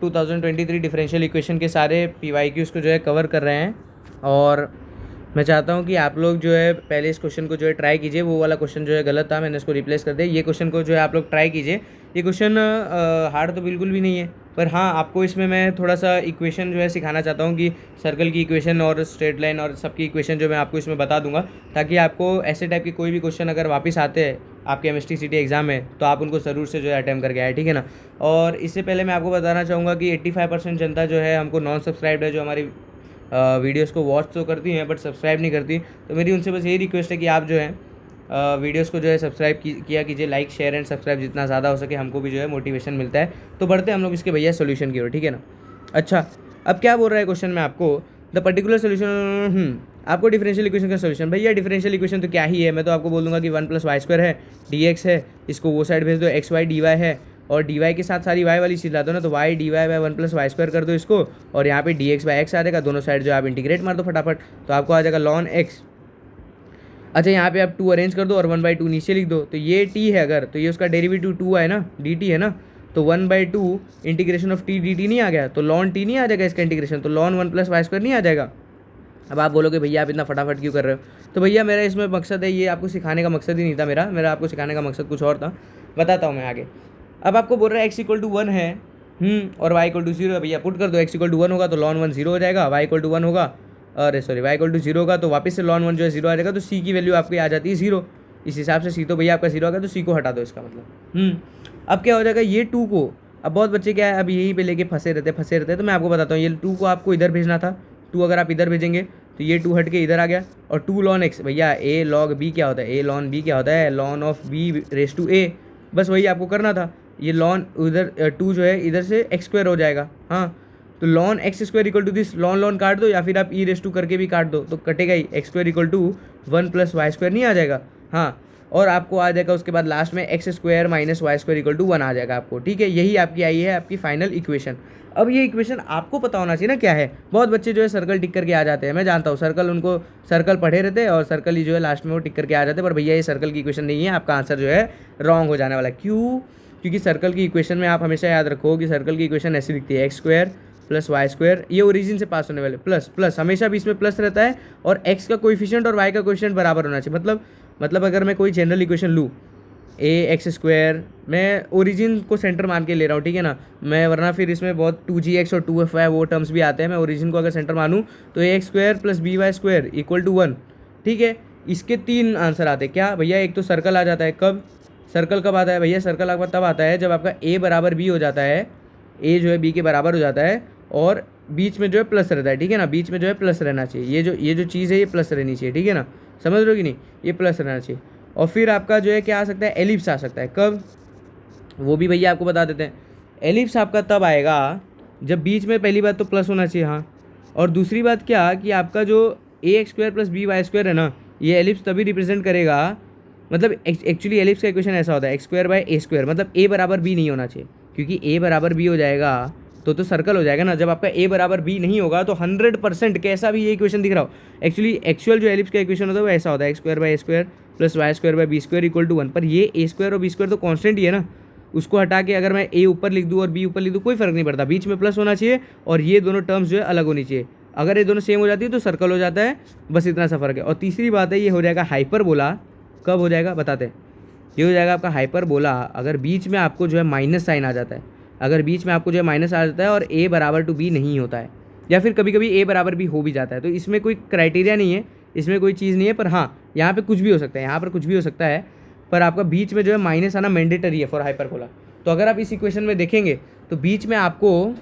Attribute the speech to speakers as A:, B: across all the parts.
A: लोग 2023 differential equation के सारे PYQs को जो है कवर कर रहे हैं, और मैं चाहता हूँ कि आप लोग जो है पहले इस क्वेश्चन को जो है ट्राई कीजिए। वो वाला क्वेश्चन जो है गलत था, मैंने इसको रिप्लेस कर दिया। ये क्वेश्चन को जो है आप लोग ट्राई कीजिए। ये क्वेश्चन हार्ड तो बिल्कुल भी नहीं है, पर हाँ आपको इसमें मैं थोड़ा सा इक्वेशन जो है सिखाना चाहता हूँ कि सर्कल की इक्वेशन और स्ट्रेट लाइन और सबकी इक्वेशन जो मैं आपको इसमें बता दूंगा, ताकि आपको ऐसे टाइप की कोई भी क्वेश्चन अगर वापस आते हैं आपके MST CT एग्ज़ाम में तो आप उनको ज़रूर से जो है अटैम्प्ट करके आए, ठीक है ना। और इससे पहले मैं आपको बताना चाहूँगा कि 85% जनता जो है हमको नॉन सब्सक्राइब्ड है, जो हमारी वीडियोस को वॉच तो करती हैं बट सब्सक्राइब नहीं करती। तो मेरी उनसे बस यही रिक्वेस्ट है कि आप जो है वीडियोस को जो है सब्सक्राइब किया कीजिए, लाइक शेयर एंड सब्सक्राइब जितना ज़्यादा हो सके, हमको भी जो है मोटिवेशन मिलता है। तो बढ़ते हैं हम लोग इसके भैया सोल्यूशन की ओर, ठीक है ना। अच्छा, अब क्या बोल रहा है क्वेश्चन में आपको, द पर्टिकुलर सोल्यूशन, आपको डिफरेंशियल इक्वेशन का सोल्यूशन। भैया डिफरेंशियल इक्वेशन तो क्या ही है, मैं तो आपको बोल दूंगा कि 1 + y² है, dx है, इसको वो साइड भेज दो, xy dy है, और dy के साथ सारी y वाली चीज़ ला दो ना, तो y dy बाय 1 + y² कर दो इसको, और यहाँ पे dx/x आ जाएगा। दोनों साइड जो आप इंटीग्रेट मार दो फटाफट, तो आपको आ जाएगा ln x। अच्छा, यहाँ पे आप 2 अरेंज कर दो और 1/2 नीचे लिख दो। तो ये t है अगर, तो ये उसका डेरिवेटिव 2 है ना, dt है ना, तो 1/2 इंटीग्रेशन ऑफ t dt नहीं आ गया, तो ln t नहीं आ जाएगा इसका इंटीग्रेशन, तो ln 1 + y² नहीं आ जाएगा। अब आप बोलोगे भैया आप इतना फटाफट क्यों कर रहे हो, तो भैया मेरा इसमें मकसद है, ये आपको सिखाने का मकसद ही नहीं था मेरा आपको सिखाने का मकसद कुछ और था, बताता हूँ मैं आगे। अब आपको बोल रहा है x = 1 है और y = 0 है। भैया पुट कर दो, x = 1 होगा तो ln 1 0 हो जाएगा, y = 1 होगा, अरे सॉरी y = 0 होगा तो वापस से ln 1 जो है 0 आ जाएगा, तो c की वैल्यू आपकी आ जाती है 0। इस हिसाब से c तो भैया आपका 0 आ गया, तो c को हटा दो इसका मतलब। अब क्या हो जाएगा, ये 2 को, अब बहुत बच्चे क्या है अब यहीं पे लेके फंसे रहते, तो मैं आपको बताता हूँ, ये 2 को आपको इधर भेजना था, 2 अगर आप इधर भेजेंगे तो ये 2 हट के इधर आ गया, और 2 ln x, भैया a log b क्या होता है, a ln b क्या होता है, ln ऑफ b⁴a, बस वही आपको करना था। ये ln उधर 2 जो है इधर से x² हो जाएगा, हाँ, तो ln x² = दिस, ln काट दो या फिर आप e⁻² करके भी काट दो तो कटेगा ही, x² = 1 + y² नहीं आ जाएगा, हाँ, और आपको आ जाएगा उसके बाद लास्ट में x² - y² = 1 आ जाएगा आपको, ठीक है। यही आपकी आई है आपकी फाइनल इक्वेशन। अब ये इक्वेशन आपको पता होना चाहिए ना क्या है। बहुत बच्चे जो है सर्कल टिक करके आ जाते हैं, मैं जानता हूँ, सर्कल पढ़े रहते हैं और सर्कल ही जो है लास्ट में वो टिक करके आ जाते हैं, पर भैया ये सर्कल की इक्वेशन नहीं है, आपका आंसर जो है रॉन्ग हो जाने वाला है। क्यों? क्योंकि सर्कल की इक्वेशन में आप हमेशा याद रखो कि सर्कल की इक्वेशन ऐसी दिखती है, x² + y², ये ओरिजिन से पास होने वाले प्लस हमेशा बीच में प्लस रहता है, और x का कोएफिशिएंट और y का कोएफिशिएंट बराबर होना चाहिए। मतलब अगर मैं कोई जनरल इक्वेशन लूँ ax², मैं ओरिजिन को सेंटर मान के ले रहा हूँ, ठीक है ना, मैं वरना फिर इसमें बहुत 2gx और 2fy वो टर्म्स भी आते हैं, मैं ओरिजिन को अगर सेंटर मानूँ तो ax² + by² = 1, ठीक है। इसके 3 आंसर आते हैं क्या भैया, एक तो सर्कल आ जाता है, कब सर्कल कब आता है भैया, सर्कल आपका तब आता है जब आपका a = b हो जाता है, a जो है b के बराबर हो जाता है, और बीच में जो है प्लस रहता है, ठीक है ना, बीच में जो है प्लस रहना चाहिए, ये जो चीज़ है ये प्लस रहनी चाहिए, ठीक है ना, समझ रहे हो कि नहीं, ये प्लस रहना चाहिए। और फिर आपका जो है क्या आ सकता है, एलिप्स आ सकता है, कब, वो भी भैया आपको बता देते हैं। एलिप्स आपका तब आएगा जब बीच में पहली बात तो प्लस होना चाहिए, हाँ, और दूसरी बात क्या कि आपका जो ax² + by² है ना, ये एलिप्स तभी रिप्रेजेंट करेगा, मतलब एक्चुअली एलिप्स का इक्वेशन ऐसा होता है, x² / a², मतलब a = b नहीं होना चाहिए, क्योंकि a = b हो जाएगा तो सर्कल हो जाएगा ना। जब आपका a = b नहीं होगा तो 100% कैसा भी ये इक्वेशन दिख रहा हो, एक्चुअल जो एलिप्स का इक्वेशन होता है वो ऐसा होता है, x² / a² + y² / b² = 1, पर ये a² और b² तो कांस्टेंट ही है ना, उसको हटा के अगर मैं a ऊपर लिख दूँ और b ऊपर लिख दूँ कोई फ़र्क नहीं पड़ता, बीच में प्लस होना चाहिए और ये दोनों टर्म्स जो है अलग होनी चाहिए। अगर ये दोनों सेम हो जाती है तो सर्कल हो जाता है, बस इतना सा फ़र्क है। और तीसरी बात है, ये हो जाएगा हाइपरबोला, कब हो जाएगा बताते हैं, ये हो जाएगा आपका हाइपरबोला अगर बीच में आपको जो है माइनस साइन आ जाता है, अगर बीच में आपको जो है माइनस आ जाता है और a = b नहीं होता है, या फिर कभी कभी a = b हो भी जाता है, तो इसमें कोई क्राइटेरिया नहीं है, इसमें कोई चीज़ नहीं है, पर हाँ यहाँ पे कुछ भी हो सकता है, यहाँ पर कुछ भी हो सकता है, पर आपका बीच में जो है माइनस आना मैंडेटरी है फॉर हाइपरबोला। तो अगर आप इस इक्वेशन में देखेंगे तो बीच में आपको,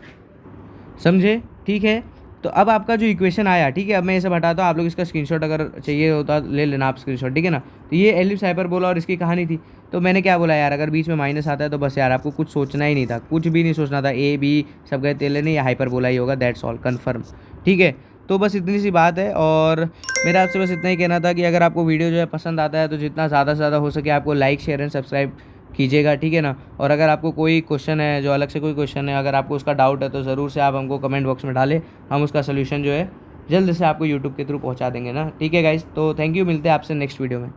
A: समझे, ठीक है। तो अब आपका जो इक्वेशन आया, ठीक है, अब मैं इसे हटाता हूँ, आप लोग इसका स्क्रीनशॉट अगर चाहिए होता ले लेना आप स्क्रीनशॉट, ठीक है ना। तो ये एलिप्स हाइपरबोला और इसकी कहानी थी। तो मैंने क्या बोला यार, अगर बीच में माइनस आता है तो बस यार आपको कुछ सोचना ही नहीं था, कुछ भी नहीं सोचना था, ए बी सब गए तेल लेने, या हाइपरबोला ही होगा, दैट्स ऑल, कन्फर्म, ठीक है। तो बस इतनी सी बात है, और मेरा आपसे बस इतना ही कहना था कि अगर आपको वीडियो जो है पसंद आता है तो जितना ज़्यादा से ज़्यादा हो सके आपको लाइक शेयर एंड सब्सक्राइब कीजिएगा, ठीक है ना। और अगर आपको कोई क्वेश्चन है, जो अलग से कोई क्वेश्चन है, अगर आपको उसका डाउट है तो ज़रूर से आप हमको कमेंट बॉक्स में डालें, हम उसका सोल्यूशन जो है जल्द से आपको यूट्यूब के थ्रू पहुंचा देंगे ना, ठीक है गाइस। तो थैंक यू, मिलते हैं आपसे नेक्स्ट वीडियो में।